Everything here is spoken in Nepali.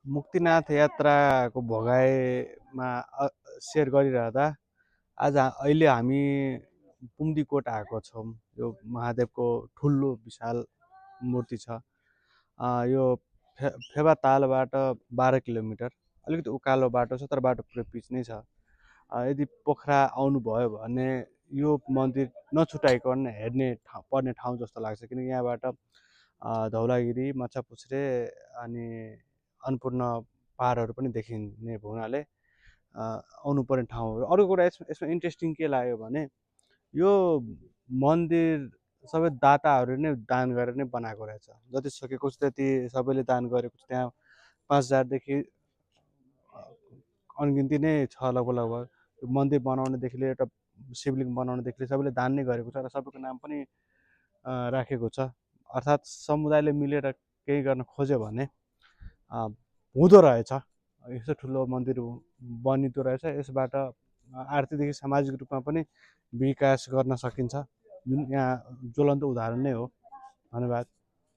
मुक्तिनाथ यात्राको भोगाइमा सेयर गरिरहँदा आज अहिले हामी पुम्दीकोट आएको छौँ। यो महादेवको ठुलो विशाल मूर्ति छ। यो फेवातालबाट 12 किलोमिटर अलिकति उकालो बाटो छ, तर बाटो पुरै पिच नै छ। यदि पोखरा आउनुभयो भने यो मन्दिर नछुटाइकन हेर्ने पर्ने ठाउँ जस्तो लाग्छ, किनकि यहाँबाट धौलागिरी, माछापुच्छ्रे अनि अन्नपूर्ण पहाडहरू पनि देखिने हुनाले आउनुपर्ने ठाउँ हो। अर्को कुरा यसमा इन्ट्रेस्टिङ के लाग्यो भने यो मन्दिर सबै दाताहरूले नै दान गरेर नै बनाएको रहेछ। जति सकेको छ त्यति सबैले दान गरेको छ। त्यहाँ 5,000 अनगिन्ती नै छ लगभग। मन्दिर बनाउनेदेखि लिएर एउटा शिवलिङ्ग बनाउनेदेखि सबैले दान नै गरेको छ र सबैको नाम पनि राखेको छ। अर्थात् समुदायले मिलेर केही गर्न खोज्यो भने हुँदो रहेछ। यस्तो ठुलो मन्दिर बनिँदो रहेछ। यसबाट आर्थिकदेखि सामाजिक रूपमा पनि विकास गर्न सकिन्छ, जुन यहाँ ज्वलन्त उदाहरण नै हो। धन्यवाद।